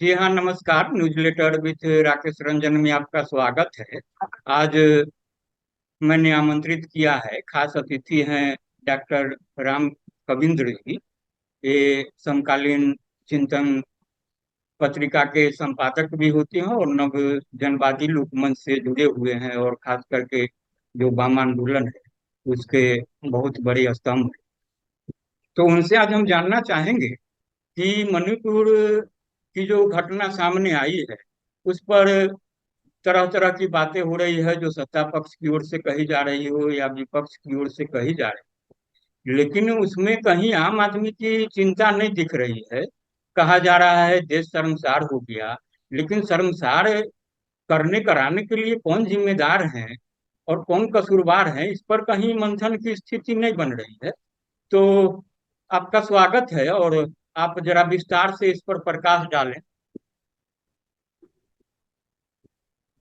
जी हाँ, नमस्कार। Newsletter with Rakesh Ranjan में आपका स्वागत है। आज मैंने आमंत्रित किया है, खास अतिथि हैं डॉक्टर राम कविंद्र जी। ये समकालीन चिंतन पत्रिका के संपादक भी होते हैं और नव जनवादी लोकमंच से जुड़े हुए हैं, और खास करके जो वाम आंदोलन है उसके बहुत बड़े स्तंभ हैं। तो उनसे आज हम जानना चाहेंगे कि मणिपुर की जो घटना सामने आई है उस पर तरह तरह की बातें हो रही है, जो सत्ता पक्ष की ओर से कही जा रही हो या विपक्ष की ओर से कही जा रही, लेकिन उसमें कहीं आम आदमी की चिंता नहीं दिख रही है। कहा जा रहा है देश शर्मसार हो गया, लेकिन शर्मसार करने कराने के लिए कौन जिम्मेदार है और कौन कसूरवार है, इस पर कहीं मंथन की स्थिति नहीं बन रही है। तो आपका स्वागत है, और आप जरा विस्तार से इस पर प्रकाश डालें।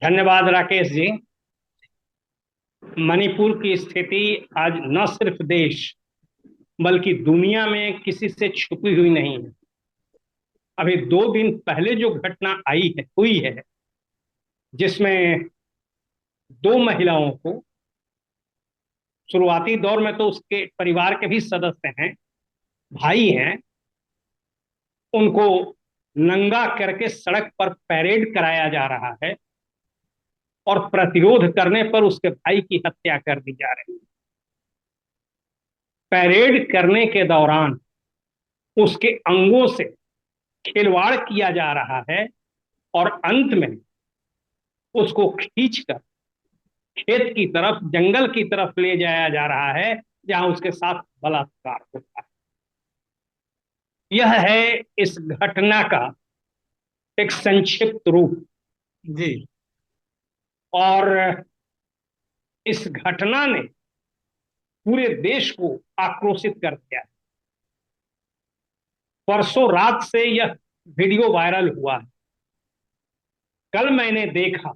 धन्यवाद राकेश जी। मणिपुर की स्थिति आज न सिर्फ देश बल्कि दुनिया में किसी से छुपी हुई नहीं है। अभी 2 दिन पहले जो घटना हुई है, जिसमें 2 महिलाओं को, शुरुआती दौर में तो उसके परिवार के भी सदस्य हैं, भाई हैं, उनको नंगा करके सड़क पर परेड कराया जा रहा है और प्रतिरोध करने पर उसके भाई की हत्या कर दी जा रही है। परेड करने के दौरान उसके अंगों से खिलवाड़ किया जा रहा है और अंत में उसको खींचकर खेत की तरफ, जंगल की तरफ ले जाया जा रहा है, जहां उसके साथ बलात्कार होता है। यह है इस घटना का एक संक्षिप्त रूप। जी। और इस घटना ने पूरे देश को आक्रोशित कर दिया है। परसों रात से यह वीडियो वायरल हुआ है। कल मैंने देखा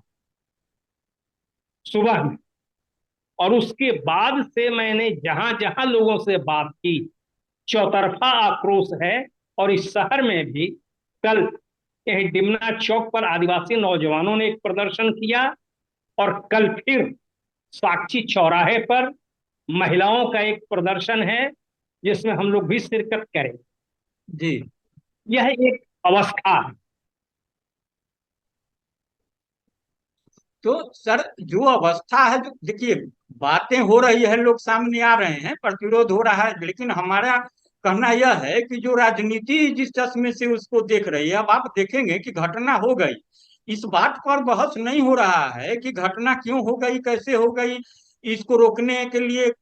सुबह में, और उसके बाद से मैंने जहां जहां लोगों से बात की, चौतरफा आक्रोश है। और इस शहर में भी कल यही डिमना चौक पर आदिवासी नौजवानों ने एक प्रदर्शन किया, और कल फिर साक्षी चौराहे पर महिलाओं का एक प्रदर्शन है, जिसमें हम लोग भी शिरकत करें। जी। यह एक अवस्था है। तो सर, जो अवस्था है, जो देखिए, बातें हो रही है, लोग सामने आ रहे हैं, प्रतिरोध हो रहा है, लेकिन हमारा कहना यह है कि जो राजनीति जिस चश्मे से उसको देख रही है, अब आप देखेंगे कि घटना हो गई, इस बात पर बहस नहीं हो रहा है कि घटना क्यों हो गई, कैसे हो गई। इसको रोकने के लिए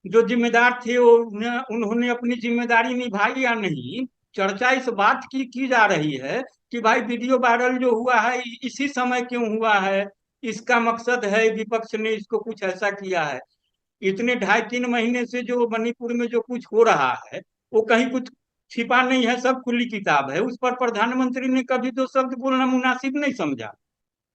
जो जिम्मेदार थे वो उन्होंने अपनी जिम्मेदारी निभाई या नहीं। चर्चा इस बात की जा रही है कि भाई वीडियो वायरल जो हुआ है इसी समय क्यों हुआ है, इसका मकसद है विपक्ष ने इसको कुछ ऐसा किया है। इतने 2.5-3 महीने से जो मणिपुर में जो कुछ हो रहा है वो कहीं कुछ छिपा नहीं है, सब खुली किताब है। उस पर प्रधानमंत्री ने कभी दो शब्द बोलना मुनासिब नहीं समझा।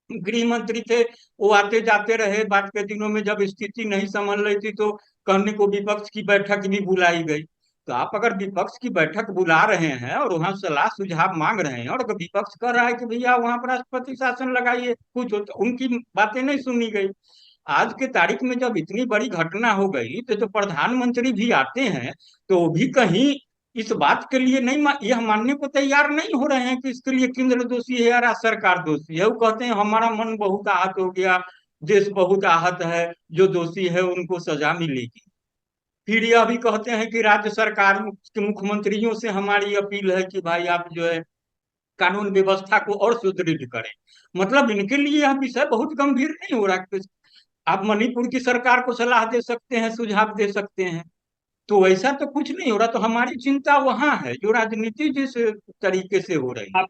गृह मंत्री थे, वो आते जाते रहे, बाद के दिनों में जब स्थिति नहीं संभल रही थी तो कहने को विपक्ष की बैठक भी बुलाई गई। तो आप अगर विपक्ष की बैठक बुला रहे हैं और वहां सलाह सुझाव मांग रहे हैं, और अगर विपक्ष कह रहा है कि भैया वहां पर राष्ट्रपति शासन लगाइए, कुछ तो उनकी बातें नहीं सुनी गई। आज के तारीख में जब इतनी बड़ी घटना हो गई तो जो प्रधानमंत्री भी आते हैं तो वो भी कहीं इस बात के लिए नहीं यह मानने को तैयार नहीं हो रहे हैं कि इसके लिए केंद्र दोषी है या राज्य सरकार दोषी है। वो कहते हैं हमारा मन बहुत आहत हो गया, देश बहुत आहत है, जो दोषी है उनको सजा मिलेगी। फिर यह भी कहते हैं कि राज्य सरकार के मुख्यमंत्रियों से हमारी अपील है कि भाई आप जो है कानून व्यवस्था को और सुदृढ़ करें। मतलब इनके लिए यह विषय बहुत गंभीर नहीं हो रहा। आप मणिपुर की सरकार को सलाह दे सकते हैं, सुझाव दे सकते हैं, तो वैसा तो कुछ नहीं हो रहा। तो हमारी चिंता वहां है जो राजनीति जिस तरीके से हो रही। आप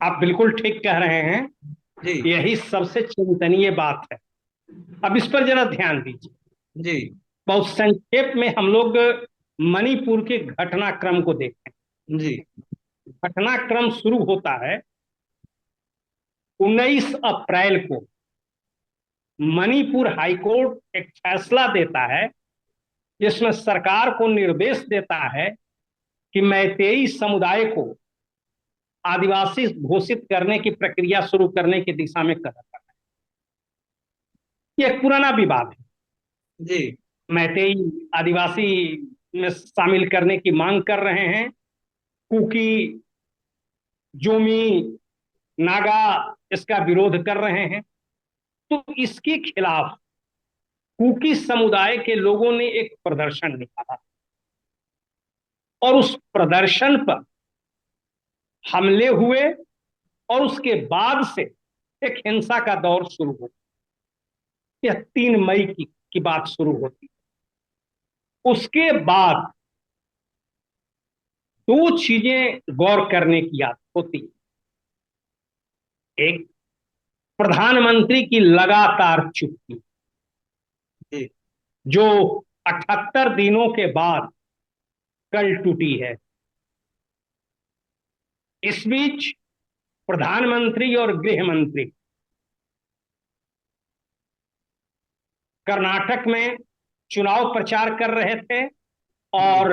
आप बिल्कुल ठीक कह रहे हैं। जी। यही सबसे चिंतनीय बात है। अब इस पर जरा ध्यान दीजिए। जी। बहुत संक्षेप में हम लोग मणिपुर के घटनाक्रम को देखें। जी। घटनाक्रम शुरू होता है 19 अप्रैल को। मणिपुर हाईकोर्ट एक फैसला देता है, जिसमें सरकार को निर्देश देता है कि मैतेई समुदाय को आदिवासी घोषित करने की प्रक्रिया शुरू करने की दिशा में कदम बढ़ा है। ये एक पुराना विवाद है। जी मैतेई आदिवासी में शामिल करने की मांग कर रहे हैं, कुकी, जोमी, नागा इसका विरोध कर रहे हैं। तो इसके खिलाफ कुकी समुदाय के लोगों ने एक प्रदर्शन निकाला और उस प्रदर्शन पर हमले हुए और उसके बाद से एक हिंसा का दौर शुरू हो। यह 3 मई की बात शुरू होती है। उसके बाद दो चीजें गौर करने की होती है। एक, प्रधानमंत्री की लगातार चुप्पी, जी जो 78 दिनों के बाद कल टूटी है। इस बीच प्रधानमंत्री और गृह मंत्री कर्नाटक में चुनाव प्रचार कर रहे थे जी और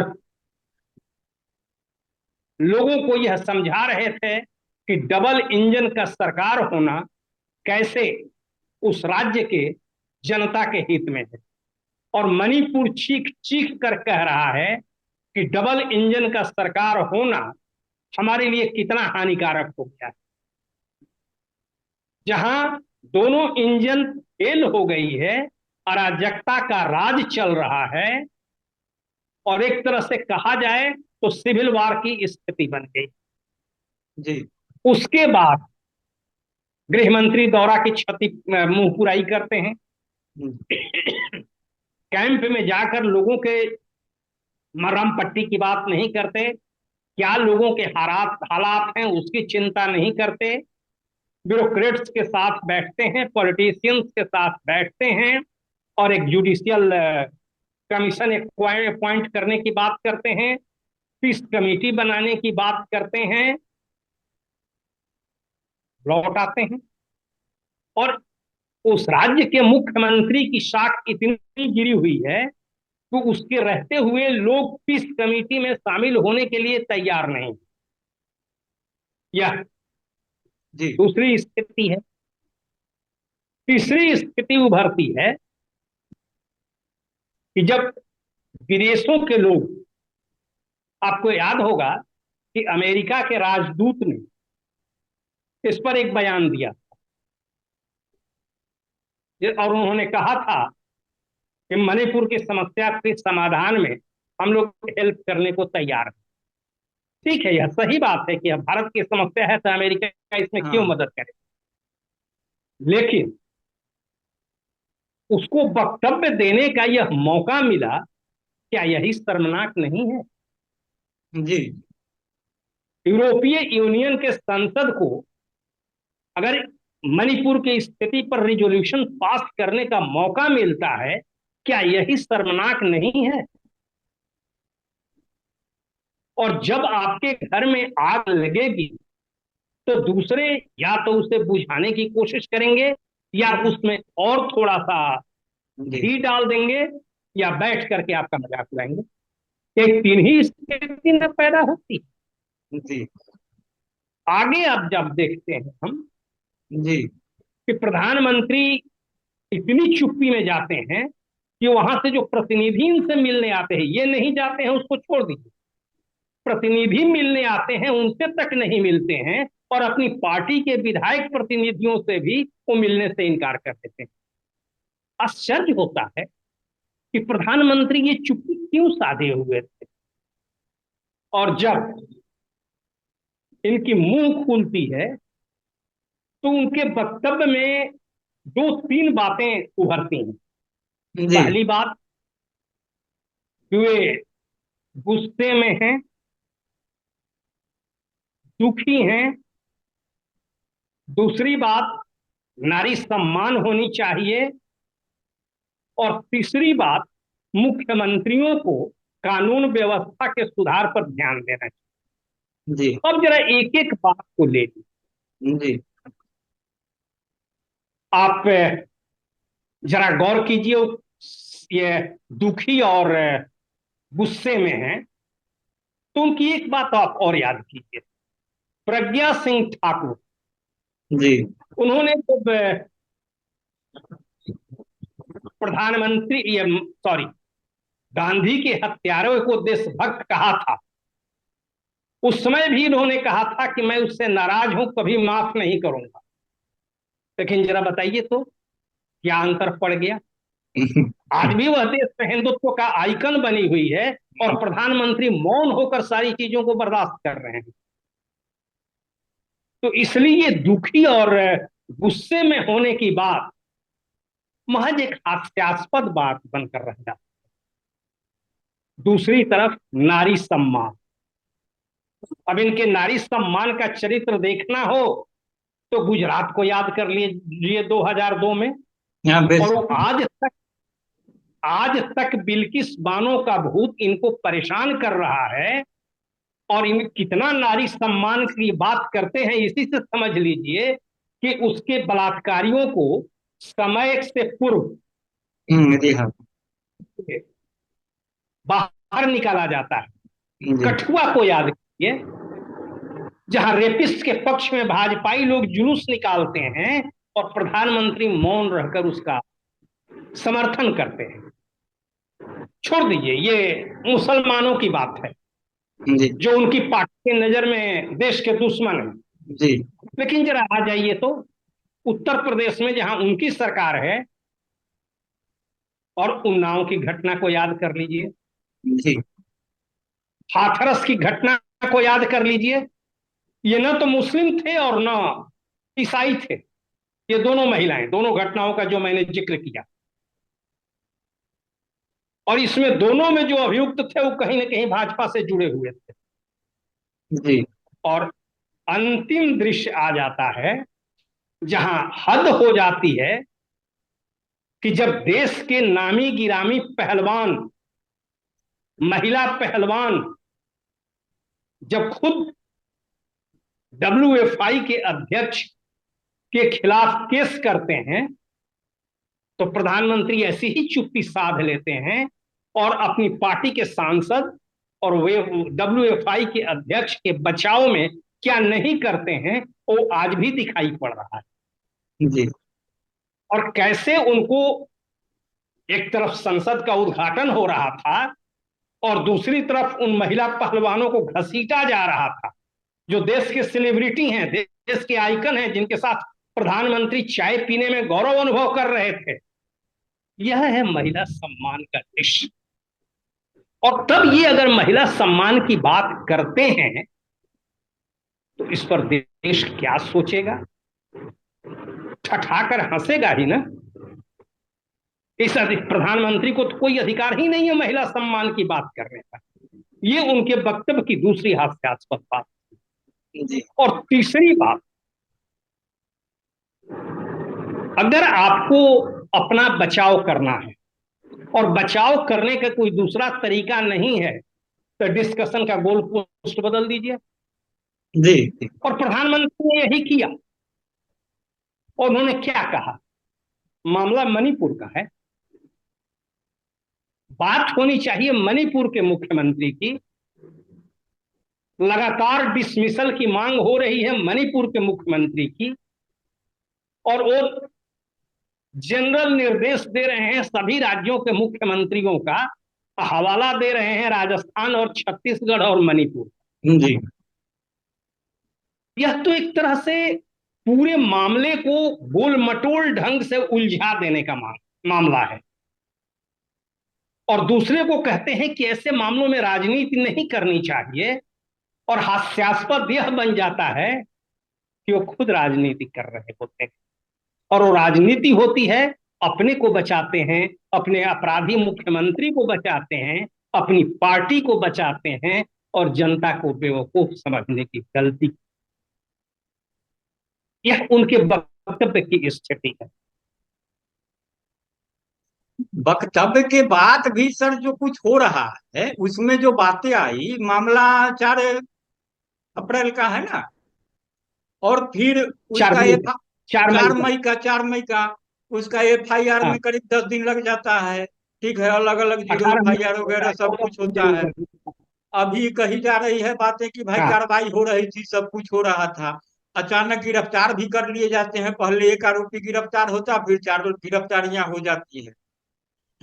लोगों को यह समझा रहे थे कि डबल इंजन का सरकार होना कैसे उस राज्य के जनता के हित में है। और मणिपुर चीख चीख कर कह रहा है कि डबल इंजन का सरकार होना हमारे लिए कितना हानिकारक हो गया है। जहां दोनों इंजन फेल हो गई है, अराजकता का राज चल रहा है और एक तरह से कहा जाए तो सिविल वार की स्थिति बन गई। जी उसके बाद गृह मंत्री दौरा की क्षति मुंह पुराई करते हैं। हम्म, कैंप में जाकर लोगों के मरहम पट्टी की बात नहीं करते, क्या लोगों के हालात हालात हैं उसकी चिंता नहीं करते। ब्यूरोक्रेट्स के साथ बैठते हैं, पॉलिटिशियंस के साथ बैठते हैं और एक जुडिशियल कमीशन अपॉइंट करने की बात करते हैं, पीस कमेटी बनाने की बात करते हैं, लौट आते हैं। और उस राज्य के मुख्यमंत्री की साख इतनी गिरी हुई है तो उसके रहते हुए लोग पीस कमेटी में शामिल होने के लिए तैयार नहीं। यह जी दूसरी स्थिति है। तीसरी स्थिति उभरती है कि जब विदेशों के लोग, आपको याद होगा कि अमेरिका के राजदूत ने इस पर एक बयान दिया और उन्होंने कहा था कि मणिपुर की समस्या के समाधान में हम लोग हेल्प करने को तैयार हैं। ठीक है, यह सही बात है कि अब भारत की समस्या है तो अमेरिका इसमें क्यों हाँ मदद करे, लेकिन उसको वक्तव्य देने का यह मौका मिला, क्या यही शर्मनाक नहीं है? जी यूरोपीय यूनियन के संसद को अगर मणिपुर की स्थिति पर रिजोल्यूशन पास करने का मौका मिलता है, क्या यही शर्मनाक नहीं है? और जब आपके घर में आग लगेगी तो दूसरे या तो उसे बुझाने की कोशिश करेंगे या उसमें और थोड़ा सा जी घी डाल देंगे या बैठ करके आपका मजाक उड़ाएंगे। ये तीन ही स्थिति में पैदा होती है। जी आगे अब जब देखते हैं हम जी कि प्रधानमंत्री इतनी चुप्पी में जाते हैं कि वहां से जो प्रतिनिधि इनसे मिलने आते हैं, ये नहीं जाते हैं उसको छोड़ दीजिए, प्रतिनिधि मिलने आते हैं उनसे तक नहीं मिलते हैं और अपनी पार्टी के विधायक प्रतिनिधियों से भी वो मिलने से इनकार कर देते हैं। आश्चर्य होता है कि प्रधानमंत्री ये चुप्पी क्यों साधे हुए थे। और जब इनकी मुंह खुलती है तो उनके वक्तव्य में 2-3 बातें उभरती हैं। जी पहली बात कि वे गुस्से में हैं, दुखी हैं। दूसरी बात, नारी सम्मान होनी चाहिए। और तीसरी बात, मुख्यमंत्रियों को कानून व्यवस्था के सुधार पर ध्यान देना जी चाहिए। अब जरा एक एक बात को ले लीजिए। जी आप जरा गौर कीजिए, ये दुखी और गुस्से में हैं तो उनकी एक बात आप और याद कीजिए। प्रज्ञा सिंह ठाकुर, जी। उन्होंने जब प्रधानमंत्री, सॉरी, गांधी के हत्यारों को देशभक्त कहा था, उस समय भी इन्होंने कहा था कि मैं उससे नाराज हूं, कभी माफ नहीं करूंगा। लेकिन जरा बताइए तो क्या अंतर पड़ गया। आज भी वह देश में हिंदुत्व का आइकन बनी हुई है और प्रधानमंत्री मौन होकर सारी चीजों को बर्दाश्त कर रहे हैं। तो इसलिए दुखी और गुस्से में होने की बात महज एक हास्यास्पद बात बनकर रह जाती। दूसरी तरफ नारी सम्मान। अब इनके नारी सम्मान का चरित्र देखना हो तो गुजरात को याद कर लीजिए 2002 में। हाँ, और बेशक। वो आज तक बिल्किस बानो का भूत इनको परेशान कर रहा है। और इन कितना नारी सम्मान की बात करते हैं, इसी से समझ लीजिए कि उसके बलात्कारियों को समय से पूर्व जी हाँ। बाहर निकाला जाता है। जी। कठुआ को याद कीजिए, जहां रेपिस्ट के पक्ष में भाजपाई लोग जुलूस निकालते हैं और प्रधानमंत्री मौन रहकर उसका समर्थन करते हैं। छोड़ दीजिए, ये मुसलमानों की बात है जी। जो उनकी पार्टी की नजर में देश के दुश्मन है। जी। लेकिन जरा आ जाइए तो उत्तर प्रदेश में, जहां उनकी सरकार है, और उन्नाव की घटना को याद कर लीजिए, जी। हाथरस की घटना को याद कर लीजिए। ये न तो मुस्लिम थे और न ईसाई थे, ये दोनों महिलाएं, दोनों घटनाओं का जो मैंने जिक्र किया। और इसमें दोनों में जो अभियुक्त थे वो कहीं ना कहीं भाजपा से जुड़े हुए थे। जी। और अंतिम दृश्य आ जाता है जहां हद हो जाती है कि जब देश के नामी गिरामी पहलवान, महिला पहलवान, जब खुद WFI के अध्यक्ष के खिलाफ केस करते हैं, तो प्रधानमंत्री ऐसी ही चुप्पी साध लेते हैं और अपनी पार्टी के सांसद और वे WFI के अध्यक्ष के बचाव में क्या नहीं करते हैं, वो आज भी दिखाई पड़ रहा है। जी। और कैसे उनको, एक तरफ संसद का उद्घाटन हो रहा था और दूसरी तरफ उन महिला पहलवानों को घसीटा जा रहा था, जो देश के सेलिब्रिटी हैं, देश के आइकन हैं, जिनके साथ प्रधानमंत्री चाय पीने में गौरव अनुभव कर रहे थे। यह है महिला सम्मान का दृश्य। और तब ये अगर महिला सम्मान की बात करते हैं तो इस पर देश क्या सोचेगा, ठठाकर हंसेगा ही ना। इस प्रधानमंत्री को तो कोई अधिकार ही नहीं है महिला सम्मान की बात करने का। ये उनके वक्तव्य की दूसरी हास्यास्पद बात। जी। और तीसरी बात, अगर आपको अपना बचाव करना है और बचाव करने का कोई दूसरा तरीका नहीं है तो डिस्कशन का गोल पोस्ट बदल दीजिए। जी। और प्रधानमंत्री ने यही किया। और उन्होंने क्या कहा, मामला मणिपुर का है, बात होनी चाहिए मणिपुर के मुख्यमंत्री की। लगातार डिसमिसल की मांग हो रही है मणिपुर के मुख्यमंत्री की, और वो जनरल निर्देश दे रहे हैं सभी राज्यों के मुख्यमंत्रियों का, हवाला दे रहे हैं राजस्थान और छत्तीसगढ़ और मणिपुर। जी। यह तो एक तरह से पूरे मामले को गोल मटोल ढंग से उलझा देने का मामला है। और दूसरे को कहते हैं कि ऐसे मामलों में राजनीति नहीं करनी चाहिए। और हास्यास्पद यह बन जाता है कि वो खुद राजनीति कर रहे होते हैं। और वो राजनीति होती है, अपने को बचाते हैं, अपने अपराधी मुख्यमंत्री को बचाते हैं, अपनी पार्टी को बचाते हैं, और जनता को बेवकूफ समझने की गलती। यह उनके वक्तव्य की स्थिति है। वक्तव्य के बाद भी सर जो कुछ हो रहा है उसमें जो बातें आई, मामला 4 अप्रैल का है ना, और फिर चार उसका मई एफ का, 4 मई का। 4 मई का उसका FIR हाँ, में करीब 10 दिन लग जाता है। ठीक है, अलग अलग जीरो 18 मई FIR को होता वगैरह है, सब 14 कुछ होता है। दिन। अभी कही जा रही है बातें कि भाई हाँ। कार्रवाई हो रही थी, सब कुछ हो रहा था, अचानक गिरफ्तार भी कर लिए जाते हैं। पहले एक आरोपी गिरफ्तार होता, फिर चार गिरफ्तारियां हो जाती है।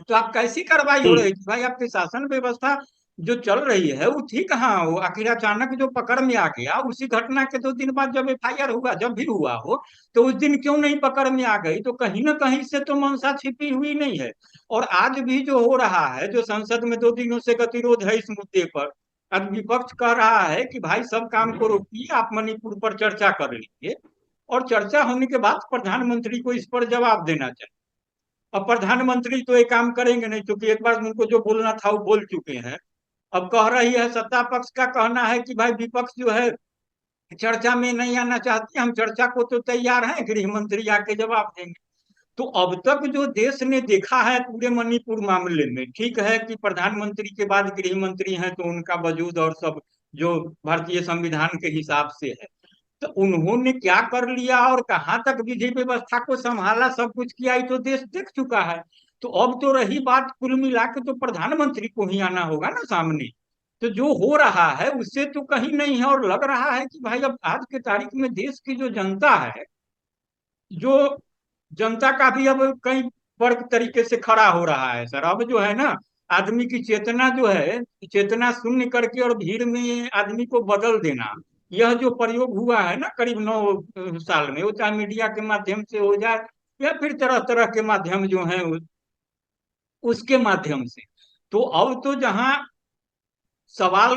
तो आप कैसी कार्रवाई हो रही थी भाई? आपकी शासन व्यवस्था जो चल रही है वो थी कहाँ? हो आखिर अचानक जो पकड़ में आ गया, उसी घटना के 2 दिन बाद जब एफआईआर हुआ, जब भी हुआ हो, तो उस दिन क्यों नहीं पकड़ में आ गई? तो कहीं ना कहीं से तो मंशा छिपी हुई नहीं है। और आज भी जो हो रहा है, जो संसद में 2 दिनों से गतिरोध है इस मुद्दे पर, अब विपक्ष कह रहा है कि भाई सब काम को रोकिए, आप मणिपुर पर चर्चा कर लीजिए, और चर्चा होने के बाद प्रधानमंत्री को इस पर जवाब देना चाहिए। अब प्रधानमंत्री तो एक काम करेंगे नहीं, क्योंकि एक बार उनको जो बोलना था वो बोल चुके हैं। अब कह रही है, सत्ता पक्ष का कहना है कि भाई विपक्ष जो है चर्चा में नहीं आना चाहती, हम चर्चा को तो तैयार हैं, गृह मंत्री आके जवाब देंगे। तो अब तक जो देश ने देखा है पूरे मणिपुर मामले में, ठीक है कि प्रधानमंत्री के बाद गृह मंत्री हैं तो उनका वजूद और सब जो भारतीय संविधान के हिसाब से है, तो उन्होंने क्या कर लिया और कहाँ तक विधि व्यवस्था को संभाला, सब कुछ किया, ये तो देश देख चुका है। तो अब तो रही बात, कुल मिला के तो प्रधानमंत्री को ही आना होगा ना सामने। तो जो हो रहा है उससे तो कहीं नहीं है, और लग रहा है कि भाई अब आज के तारीख में देश की जो जनता है, जो जनता का भी अब कई वर्ग तरीके से खड़ा हो रहा है सर। अब जो है ना, आदमी की चेतना जो है, चेतना शून्य करके और भीड़ में आदमी को बदल देना, यह जो प्रयोग हुआ है ना करीब 9 साल में, वो चाहे मीडिया के माध्यम से हो जाए या फिर तरह तरह के माध्यम जो है उसके माध्यम से, तो अब तो जहां सवाल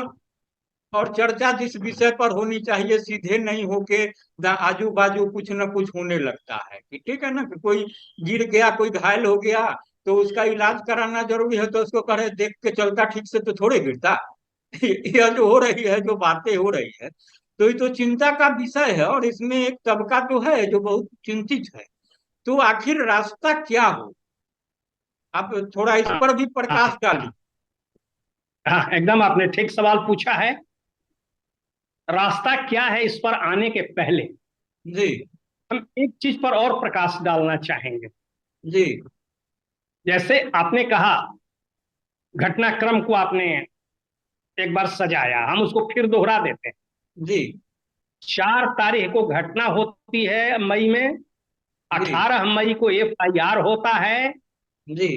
और चर्चा जिस विषय पर होनी चाहिए सीधे नहीं होके आजू बाजू कुछ न कुछ होने लगता है कि ठीक है ना, कि कोई गिर गया, कोई घायल हो गया, तो उसका इलाज कराना जरूरी है, तो उसको करे देख के चलता ठीक से तो थोड़े गिरता। यह जो हो रही है, जो बातें हो रही है, तो ये तो चिंता का विषय है, और इसमें एक तबका तो है जो बहुत चिंतित है। तो आखिर रास्ता क्या हो? आप थोड़ा इस हाँ। पर भी प्रकाश हाँ। डालिए। हाँ। हाँ, एकदम आपने ठीक सवाल पूछा है। रास्ता क्या है, इस पर आने के पहले जी। हम एक चीज पर और प्रकाश डालना चाहेंगे। जी। जैसे आपने कहा, घटनाक्रम को आपने एक बार सजाया, हम उसको फिर दोहरा देते हैं। जी। 4 तारीख को घटना होती है मई में, जी। 18 मई को एफआईआर होता है, जी।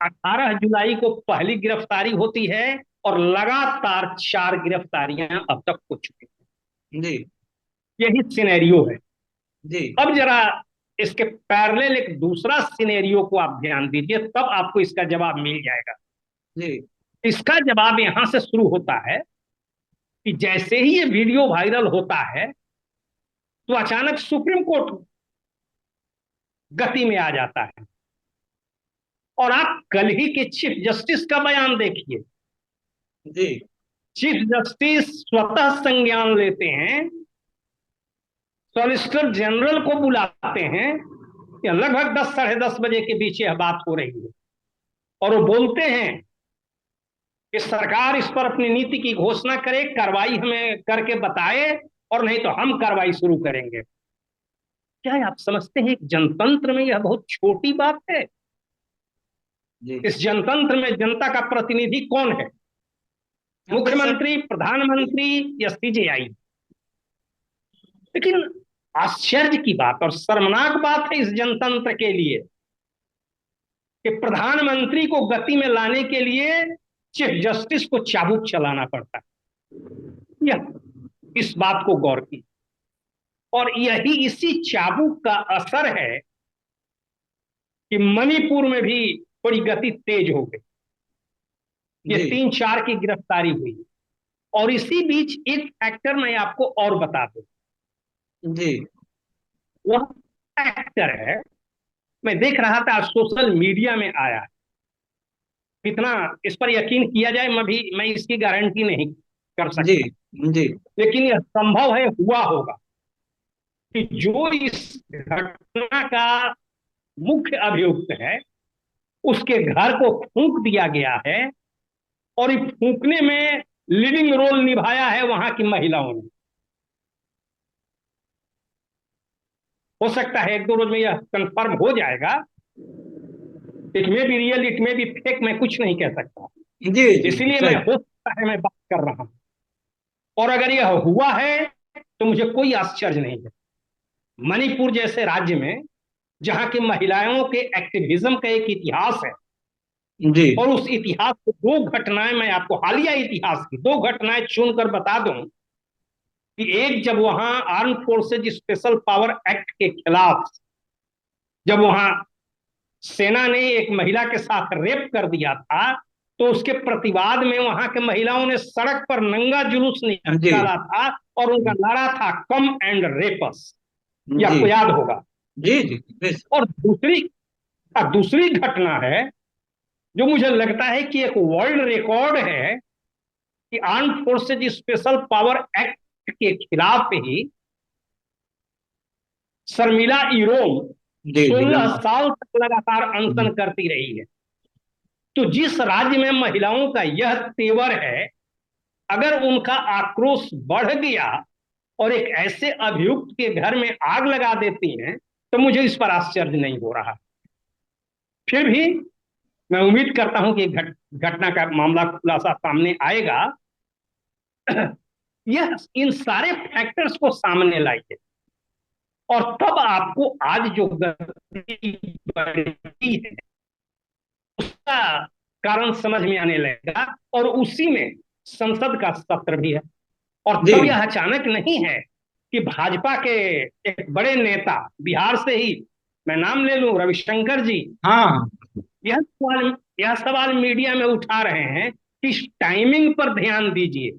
18 जुलाई को पहली गिरफ्तारी होती है, और लगातार 4 गिरफ्तारियां अब तक हो चुकी जी। हैं। यही सिनेरियो है। जी। अब जरा इसके पैरेलल एक दूसरा सिनेरियो को आप ध्यान दीजिए, तब आपको इसका जवाब मिल जाएगा। जी। इसका जवाब यहां से शुरू होता है कि जैसे ही ये वीडियो वायरल होता है, तो अचानक सुप्रीम कोर्ट गति में आ जाता है। और आप कल ही के चीफ जस्टिस का बयान देखिए। जी। चीफ जस्टिस स्वतः संज्ञान लेते हैं, सॉलिसिटर जनरल को बुलाते हैं, या लगभग 10 साढ़े 10 बजे के बीच यह बात हो रही है, और वो बोलते हैं कि सरकार इस पर अपनी नीति की घोषणा करे, कार्रवाई हमें करके बताए, और नहीं तो हम कार्रवाई शुरू करेंगे। क्या आप समझते हैं, एक जनतंत्र में यह बहुत छोटी बात है? जी। इस जनतंत्र में जनता का प्रतिनिधि कौन है? हाँ तो सर। मुख्यमंत्री, प्रधानमंत्री, या सीजेआई? लेकिन आश्चर्य की बात और शर्मनाक बात है इस जनतंत्र के लिए कि प्रधानमंत्री को गति में लाने के लिए चीफ जस्टिस को चाबुक चलाना पड़ता है। यह इस बात को गौर की, और यही इसी चाबुक का असर है कि मणिपुर में भी थोड़ी गति तेज हो गई। ये जी। 3 4 की गिरफ्तारी हुई। और इसी बीच एक फैक्टर मैं आपको और बता दूं। जी। वह फैक्टर है, मैं देख रहा था सोशल मीडिया में आया। कितना इस पर यकीन किया जाए, मैं इसकी गारंटी नहीं कर जी। सकता, जी। लेकिन यह संभव है, हुआ होगा कि जो इस घटना का मुख्य अभियुक्त है, उसके घर को फूंक दिया गया है, और इस फूंकने में लीडिंग रोल निभाया है वहां की महिलाओं ने। हो सकता है 1 2 रोज में यह कंफर्म हो जाएगा। It may be real, it may be fake, मैं कुछ नहीं कह सकता। जी। जी। इसलिए मैं, सही। हो सकता है मैं बात कर रहा हूं। और अगर यह हुआ है तो मुझे कोई आश्चर्य नहीं है। मणिपुर जैसे राज्य में, जहां की महिलाओं के एक्टिविज्म का एक इतिहास है, जी और उस इतिहास को दो घटनाएं, मैं आपको हालिया इतिहास की दो घटनाएं चुनकर बता दूं कि एक, जब वहां arm forces special power act के खिलाफ, जब वहां सेना ने एक महिला के साथ रेप कर दिया था, तो उसके प्रतिवाद में वहां के महिलाओं ने सड़क पर नंगा जुलूस जी निकाला था, और उनका नारा था, कम एंड रेपस। ये जी आपको याद होगा। जी जी बेश, और दूसरी घटना है जो मुझे लगता है कि एक वर्ल्ड रिकॉर्ड है, कि arm forces special power act के खिलाफ ही शर्मिला इरोम जी जी 16 हाँ, साल तक लगातार अनशन करती रही है। तो जिस राज्य में महिलाओं का यह तेवर है, अगर उनका आक्रोश बढ़ गया और एक ऐसे अभियुक्त के घर में आग लगा देती हैं, तो मुझे इस पर आश्चर्य नहीं हो रहा। फिर भी मैं उम्मीद करता हूं कि घटना का मामला खुलासा सामने आएगा। यह इन सारे फैक्टर्स को सामने लाइए, और तब आपको आज जो गति बढ़ी है उसका कारण समझ में आने लगेगा। और उसी में संसद का सत्र भी है। और जी तब यह अचानक नहीं है कि भाजपा के एक बड़े नेता, बिहार से ही मैं नाम ले लूं, रविशंकर जी, हाँ यह सवाल मीडिया में उठा रहे हैं कि इस टाइमिंग पर ध्यान दीजिए।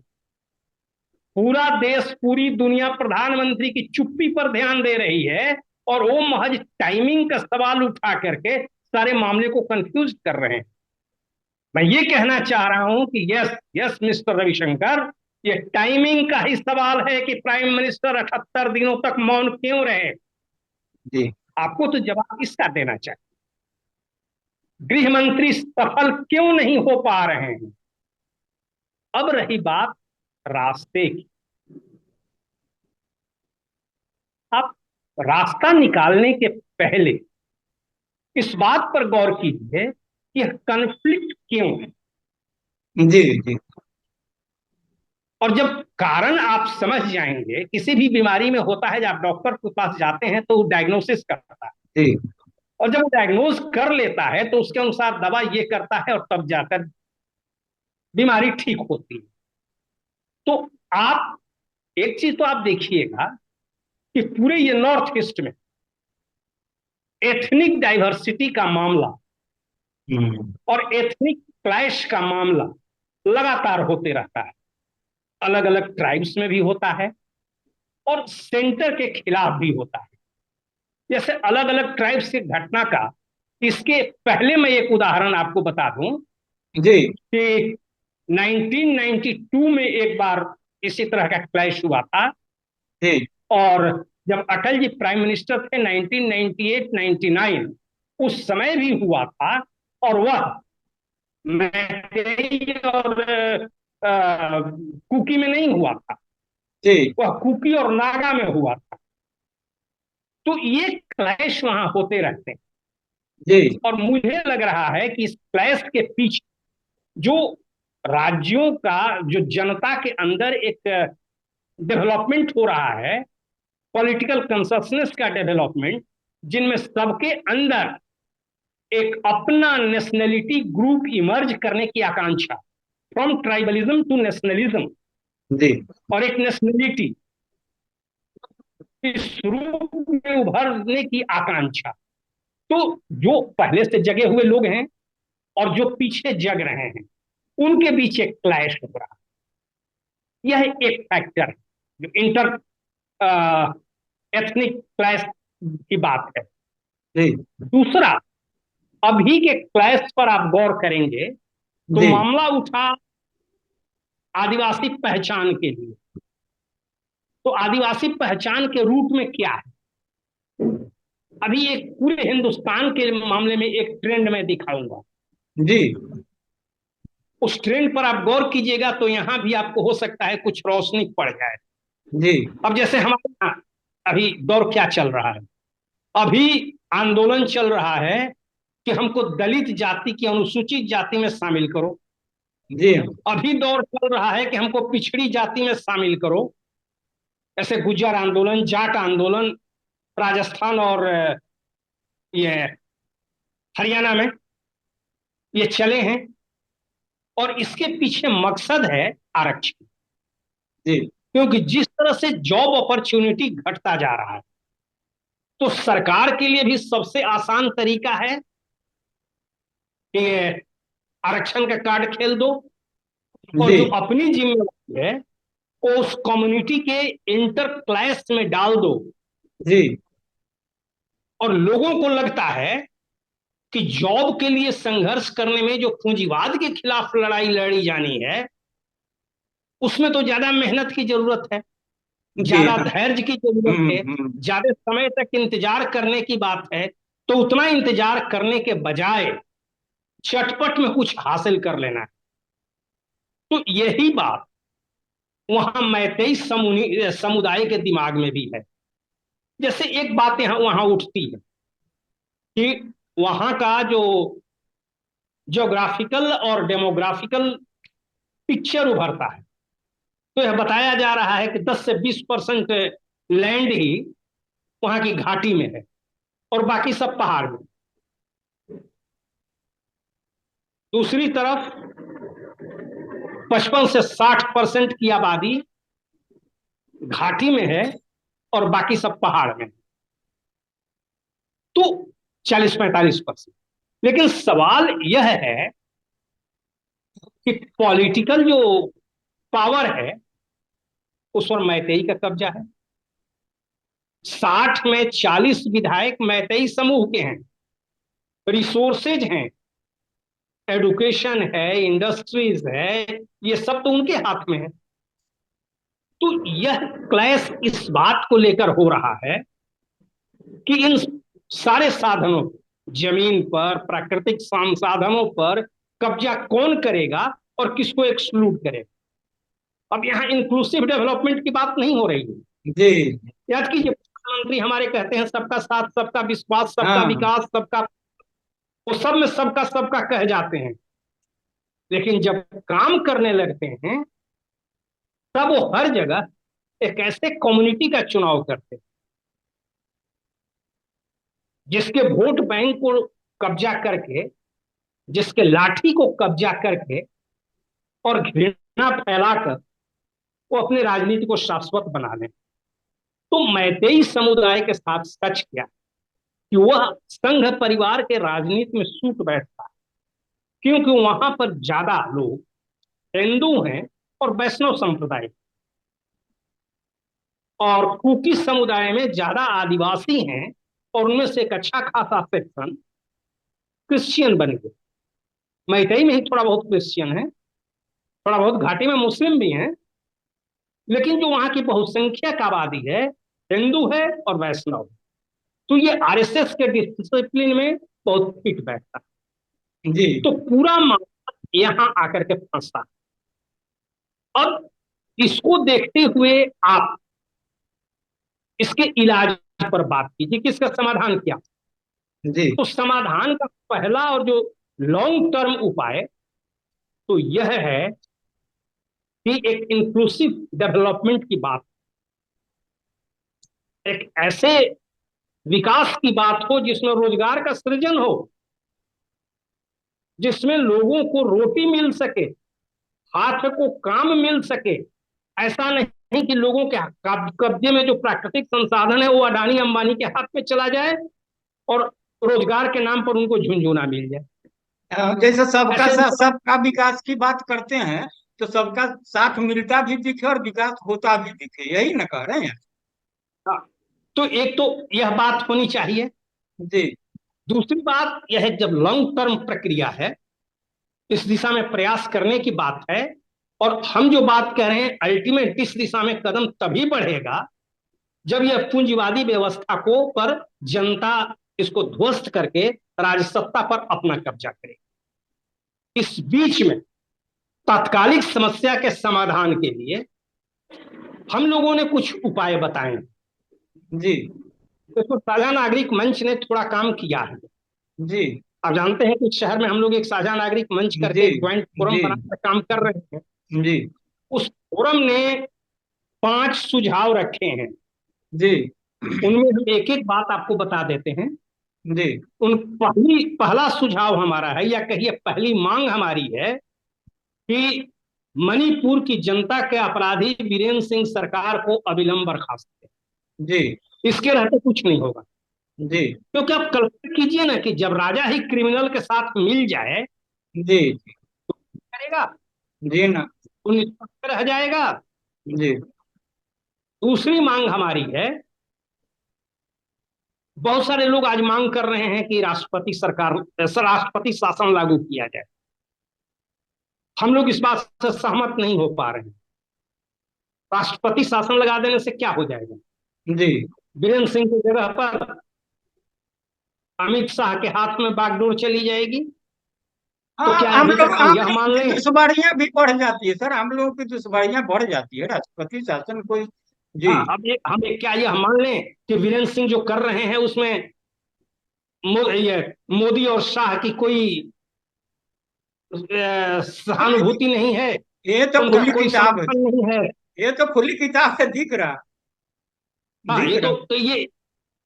पूरा देश, पूरी दुनिया प्रधानमंत्री की चुप्पी पर ध्यान दे रही है, और वो महज टाइमिंग का सवाल उठा करके सारे मामले को कंफ्यूज कर रहे हैं। मैं ये कहना चाह रहा हूं कि यस यस मिस्टर रविशंकर, ये टाइमिंग का ही सवाल है कि प्राइम मिनिस्टर 78 दिनों तक मौन क्यों रहे। जी आपको तो जवाब इसका देना चाहिए। गृह मंत्री सफल क्यों नहीं हो पा रहे हैं। अब रही बात रास्ते की, आप रास्ता निकालने के पहले इस बात पर गौर कीजिए कि कन्फ्लिक्ट क्यों है। जी जी और जब कारण आप समझ जाएंगे, किसी भी बीमारी में होता है, जब आप डॉक्टर के पास जाते हैं तो वो डायग्नोसिस करता है, जी और जब वो डायग्नोज कर लेता है तो उसके अनुसार दवा ये करता है, और तब जाकर बीमारी ठीक होती है। तो आप एक चीज तो आप देखिएगा कि पूरे ये नॉर्थ ईस्ट में एथनिक डाइवर्सिटी का मामला और एथनिक क्लैश का मामला लगातार होते रहता है। अलग अलग ट्राइब्स में भी होता है, और सेंटर के खिलाफ भी होता है। जैसे अलग अलग ट्राइब्स की घटना का, इसके पहले मैं एक उदाहरण आपको बता दूं जी कि 1992 में एक बार इसी तरह का क्लैश हुआ था। जी और जब अटल जी प्राइम मिनिस्टर थे 1998-99, उस समय भी हुआ था। और वह मैतेई और कुकी में नहीं हुआ था, जी वह कुकी और नागा में हुआ था। तो ये क्लैश वहां होते रहते हैं। जी और मुझे लग रहा है कि इस क्लैश के पीछे जो राज्यों का, जो जनता के अंदर एक डेवलपमेंट हो रहा है, पॉलिटिकल कंसंसनेस का डेवलपमेंट, जिनमें सबके अंदर एक अपना नेशनलिटी ग्रुप इमर्ज करने की आकांक्षा, फ्रॉम ट्राइबलिज्म टू नेशनलिज्म, जी और एक नेशनलिटी इस रूप में उभरने की आकांक्षा। तो जो पहले से जगे हुए लोग हैं और जो पीछे जग रहे हैं, उनके बीच एक क्लैश हो रहा है। यह एक फैक्टर है जो इंटर एथनिक क्लैश की बात है। जी दूसरा, अभी के क्लैश पर आप गौर करेंगे तो जी मामला उठा आदिवासी पहचान के लिए। तो आदिवासी पहचान के रूप में क्या है, अभी एक पूरे हिंदुस्तान के मामले में एक ट्रेंड मैं दिखाऊंगा। जी उस ट्रेंड पर आप गौर कीजिएगा तो यहां भी आपको हो सकता है कुछ रोशनी पड़ जाए। जी अब जैसे हमारे यहाँ अभी दौर क्या चल रहा है, अभी आंदोलन चल रहा है कि हमको दलित जाति की, अनुसूचित जाति में शामिल करो। जी। अभी दौर चल रहा है कि हमको पिछड़ी जाति में शामिल करो। ऐसे गुज्जर आंदोलन, जाट आंदोलन राजस्थान और ये हरियाणा में ये चले हैं, और इसके पीछे मकसद है आरक्षण। जी। क्योंकि जिस तरह से जॉब अपॉर्चुनिटी घटता जा रहा है, तो सरकार के लिए भी सबसे आसान तरीका है कि आरक्षण का कार्ड खेल दो, और जी। जो अपनी जिम्मेवारी है वो उस कम्युनिटी के इंटर क्लास में डाल दो। जी। और लोगों को लगता है कि जॉब के लिए संघर्ष करने में जो पूंजीवाद के खिलाफ लड़ाई लड़ी जानी है, उसमें तो ज्यादा मेहनत की जरूरत है, जी। ज्यादा धैर्य की जरूरत है, हम्म। ज्यादा समय तक इंतजार करने की बात है। तो उतना इंतजार करने के बजाय चटपट में कुछ हासिल कर लेना है। तो यही बात वहां मैतेई समुदाय के दिमाग में भी है। जैसे एक बात यहां वहां उठती है कि वहां का जो ज्योग्राफिकल और डेमोग्राफिकल पिक्चर उभरता है, तो यह बताया जा रहा है कि 10 से 20% लैंड ही वहां की घाटी में है, और बाकी सब पहाड़ में। दूसरी तरफ 55 से 60% की आबादी घाटी में है, और बाकी सब पहाड़ में। तो 40-45%। लेकिन सवाल यह है कि पॉलिटिकल जो पावर है उस पर मैतेई का कब्जा है। 60 में 40 विधायक मैतेई समूह के हैं। रिसोर्सेज हैं, एडुकेशन है, इंडस्ट्रीज है, ये सब तो उनके हाथ में है। तो यह क्लैश इस बात को लेकर हो रहा है कि इन सारे साधनों, जमीन पर, प्राकृतिक संसाधनों पर कब्जा कौन करेगा और किसको एक्सक्लूड करेगा। अब यहाँ इंक्लूसिव डेवलपमेंट की बात नहीं हो रही है। जी। याद कीजिए, प्रधानमंत्री हमारे कहते हैं सबका साथ, सबका विश्वास, सबका हाँ। विकास, सबका, वो सब में सबका सबका कह जाते हैं, लेकिन जब काम करने लगते हैं तब वो हर जगह एक ऐसे कम्युनिटी का चुनाव करते हैं जिसके वोट बैंक को कब्जा करके, जिसके लाठी को कब्जा करके और घृणा फैलाकर वो अपनी राजनीति को शाश्वत बना लें। तो मैतेई समुदाय के साथ सच क्या कि वह संघ परिवार के राजनीति में सूट बैठता है, क्योंकि वहां पर ज्यादा लोग हिंदू हैं और वैष्णव संप्रदाय, और कुकी समुदाय में ज्यादा आदिवासी हैं, और उनमें से एक अच्छा खासा सेक्शन क्रिश्चियन बन गए। मैतेई में ही थोड़ा बहुत क्रिश्चियन है, थोड़ा बहुत घाटी में मुस्लिम भी हैं, लेकिन जो वहां की बहुसंख्यक आबादी है हिंदू है और वैष्णव। तो ये आरएसएस के डिसिप्लिन में बहुत फिट बैठता है। जी। तो पूरा मामला यहां आकर के फंसता है। अब इसको देखते हुए आप इसके इलाज पर बात कीजिए कि इसका समाधान क्या। जी। तो समाधान का पहला और जो लॉन्ग टर्म उपाय तो यह है कि एक इंक्लूसिव डेवलपमेंट की बात, एक ऐसे विकास की बात हो जिसमें रोजगार का सृजन हो, जिसमें लोगों को रोटी मिल सके, हाथ को काम मिल सके। ऐसा नहीं कि लोगों के कब्जे में जो प्राकृतिक संसाधन है वो अडानी अंबानी के हाथ में चला जाए और रोजगार के नाम पर उनको झुंझुना मिल जाए। जैसे सबका ऐसे सबका विकास की बात करते हैं, तो सबका साथ मिलता भी दिखे और विकास होता भी दिखे, यही ना कह रहे हैं। तो एक तो यह बात होनी चाहिए। जी। दूसरी बात यह है, जब लॉन्ग टर्म प्रक्रिया है, इस दिशा में प्रयास करने की बात है, और हम जो बात कह रहे हैं अल्टीमेट इस दिशा में कदम तभी बढ़ेगा जब यह पूंजीवादी व्यवस्था को पर जनता इसको ध्वस्त करके राजसत्ता पर अपना कब्जा करे। इस बीच में तात्कालिक समस्या के समाधान के लिए हम लोगों ने कुछ उपाय बताए। जी। इसको साझा नागरिक मंच ने थोड़ा काम किया है। जी। आप जानते हैं कि शहर में हम लोग एक साझा नागरिक मंच करके जी एक ज्वाइंट फोरम जी बनाकर काम कर रहे हैं। जी उस फोरम ने 5 सुझाव रखे हैं। जी उनमें हम एक एक बात आपको बता देते हैं। जी उन पहला सुझाव हमारा है, या कहिए पहली मांग हमारी है, कि मणिपुर की जनता के अपराधी बीरेन सिंह सरकार को अविलंब बर्खास्त जी करें। इसके रहते कुछ नहीं होगा। जी क्योंकि आप कल्पना कीजिए ना कि जब राजा ही क्रिमिनल के साथ मिल जाए, जी करेगा, जी ना वो निष्पक्ष रह जाएगा। जी दूसरी मांग हमारी है, बहुत सारे लोग आज मांग कर रहे हैं कि राष्ट्रपति शासन लागू किया जाए। हम लोग इस बात से सहमत नहीं हो पा रहे हैं। राष्ट्रपति शासन लगा देने से क्या हो जाएगा? जी बीरेन्द्र सिंह की जगह पर अमित शाह के हाथ में बागडोर चली जाएगी। तो हाँ, क्या हम अभी लोग तक हम हम यह लोग मान की लें? दुश्वारियां भी बढ़ जाती है सर, हम लोगों की दुश्वारियां बढ़ जाती है, राष्ट्रपति शासन कोई। जी हाँ, अब क्या यह मान लें कि वीरेंद्र सिंह जो कर रहे हैं उसमें ये मोदी और शाह की कोई सहानुभूति नहीं है, ये तो उनका खुली कोई किताब है, समर्थन नहीं है? ये तो खुली किताब है, दिख रहा, हाँ, दिख रहा। ये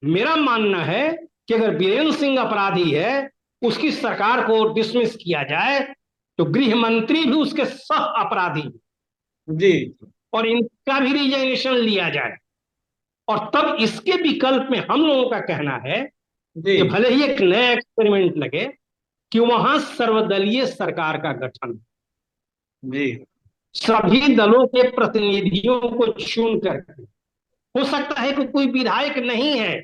मेरा मानना है कि अगर बीरेन्द्र सिंह अपराधी है, उसकी सरकार को डिसमिस किया जाए, तो गृह मंत्री भी उसके सह अपराधी हैं, जी और इनका भी रिजाइनेशन लिया जाए। और तब इसके विकल्प में हम लोगों का कहना है जी कि भले ही एक नया एक्सपेरिमेंट लगे, कि वहां सर्वदलीय सरकार का गठन, जी सभी दलों के प्रतिनिधियों को चुन करके, हो सकता है कि कोई विधायक नहीं है,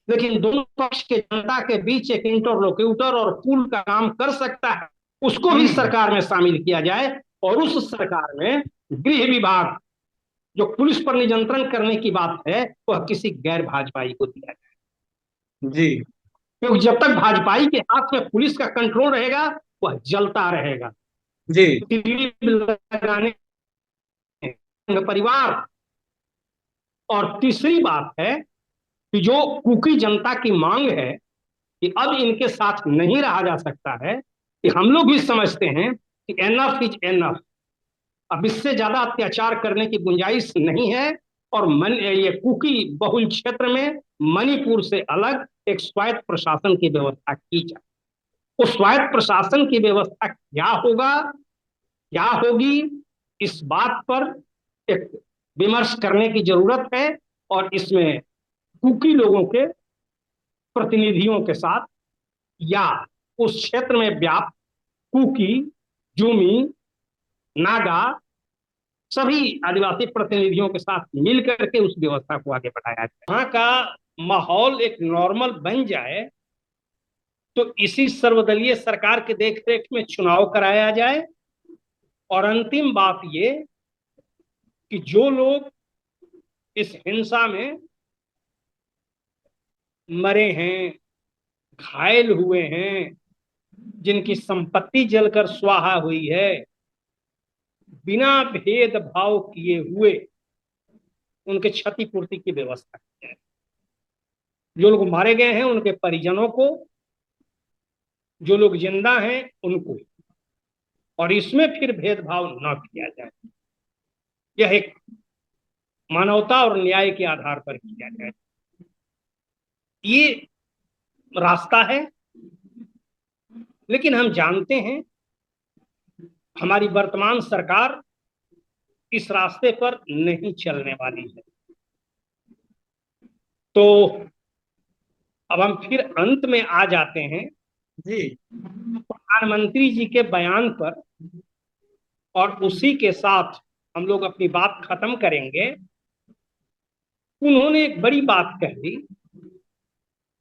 लेकिन दोनों पक्ष के जनता के बीच एक इंटरलोक्यूटर और पुल का काम कर सकता है, उसको भी हम्म सरकार में शामिल किया जाए। और उस सरकार में गृह विभाग, जो पुलिस पर नियंत्रण करने की बात है, वह किसी गैर भाजपाई को दिया जाए। जी क्योंकि जब तक भाजपाई के हाथ में पुलिस का कंट्रोल रहेगा, वह जलता रहेगा। जी लगाने परिवार। और तीसरी बात है कि जो कुकी जनता की मांग है कि अब इनके साथ नहीं रहा जा सकता है, कि हम लोग भी समझते हैं कि एनफ इज एनफ, अब इससे ज्यादा अत्याचार करने की गुंजाइश नहीं है। और ये कुकी बहुल क्षेत्र में मणिपुर से अलग एक स्वायत्त प्रशासन की व्यवस्था की जाए। उस स्वायत्त प्रशासन की व्यवस्था क्या होगा, क्या होगी, इस बात पर एक विमर्श करने की जरूरत है। और इसमें कुकी लोगों के प्रतिनिधियों के साथ, या उस क्षेत्र में व्याप्त कुकी, जूमी, नागा, सभी आदिवासी प्रतिनिधियों के साथ मिलकर के उस व्यवस्था को आगे बढ़ाया जाए। वहां का माहौल एक नॉर्मल बन जाए, तो इसी सर्वदलीय सरकार के देखरेख में चुनाव कराया जाए। और अंतिम बात ये कि जो लोग इस हिंसा में मरे हैं, घायल हुए हैं, जिनकी संपत्ति जलकर स्वाहा हुई है, बिना भेदभाव किए हुए उनके क्षतिपूर्ति की व्यवस्था की जाए। जो लोग मारे गए हैं उनके परिजनों को, जो लोग जिंदा हैं उनको, और इसमें फिर भेदभाव न किया जाए। यह एक मानवता और न्याय के आधार पर किया जाए, ये रास्ता है। लेकिन हम जानते हैं हमारी वर्तमान सरकार इस रास्ते पर नहीं चलने वाली है। तो अब हम फिर अंत में आ जाते हैं जी प्रधानमंत्री जी के बयान पर, और उसी के साथ हम लोग अपनी बात खत्म करेंगे। उन्होंने एक बड़ी बात कह दी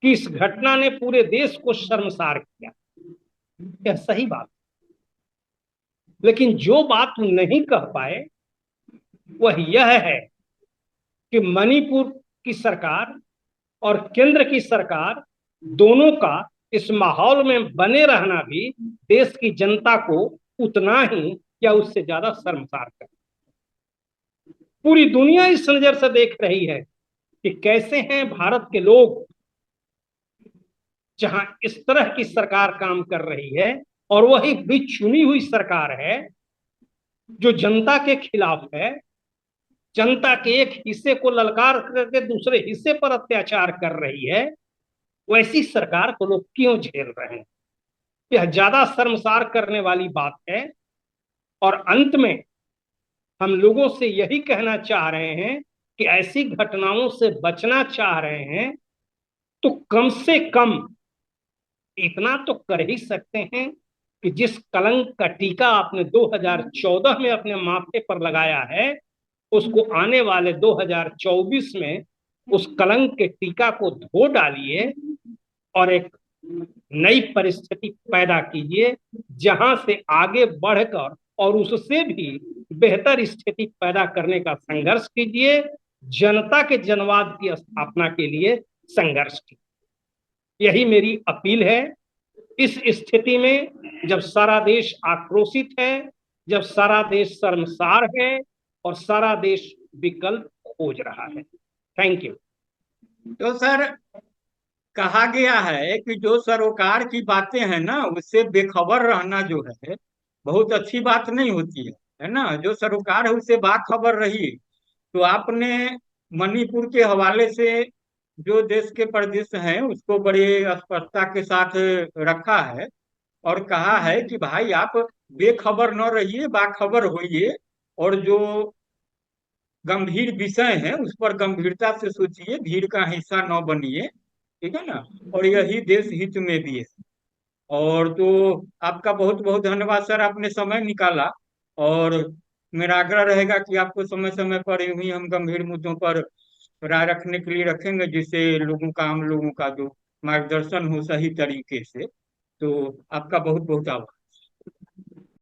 कि इस घटना ने पूरे देश को शर्मसार किया। यह सही बात, लेकिन जो बात वो नहीं कह पाए वह यह है कि मणिपुर की सरकार और केंद्र की सरकार दोनों का इस माहौल में बने रहना भी देश की जनता को उतना ही या उससे ज्यादा शर्मसार कर। पूरी दुनिया इस नजर से देख रही है कि कैसे हैं भारत के लोग जहां इस तरह की सरकार काम कर रही है, और वही भी चुनी हुई सरकार है जो जनता के खिलाफ है, जनता के एक हिस्से को ललकार करके दूसरे हिस्से पर अत्याचार कर रही है, वैसी सरकार को लोग क्यों झेल रहे हैं? यह ज्यादा शर्मसार करने वाली बात है। और अंत में हम लोगों से यही कहना चाह रहे हैं कि ऐसी घटनाओं से बचना चाह रहे हैं तो कम से कम इतना तो कर ही सकते हैं कि जिस कलंक का टीका आपने 2014 में अपने माथे पर लगाया है, उसको आने वाले 2024 में उस कलंक के टीका को धो डालिए और एक नई परिस्थिति पैदा कीजिए, जहां से आगे बढ़कर और उससे भी बेहतर स्थिति पैदा करने का संघर्ष कीजिए, जनता के जनवाद की स्थापना के लिए संघर्ष कीजिए। यही मेरी अपील है। इस स्थिति में जब सारा देश आक्रोशित है, जब सारा देश शर्मसार है और सारा देश विकल्प खोज रहा है। Thank you. तो सर, कहा गया है कि जो सरोकार की बातें हैं ना, उससे बेखबर रहना जो है बहुत अच्छी बात नहीं होती है ना। जो सरोकार है उससे बाखबर रहिए। तो आपने मणिपुर के हवाले से जो देश के परिदृश्य हैं उसको बड़े स्पष्टता के साथ रखा है, और कहा है कि भाई आप बेखबर न रहिए, बाखबर होइए, और जो गंभीर विषय है उस पर गंभीरता से सोचिए, भीड़ का हिस्सा न बनिए। ठीक है ना। और यही देश हित में भी है। और तो आपका बहुत बहुत धन्यवाद सर, आपने समय निकाला। और मेरा आग्रह रहेगा कि आपको समय समय पर यूं ही हम गंभीर मुद्दों पर राय रखने के लिए रखेंगे, जिससे लोगों का, हम लोगों का जो मार्गदर्शन हो सही तरीके से। तो आपका बहुत बहुत आभार।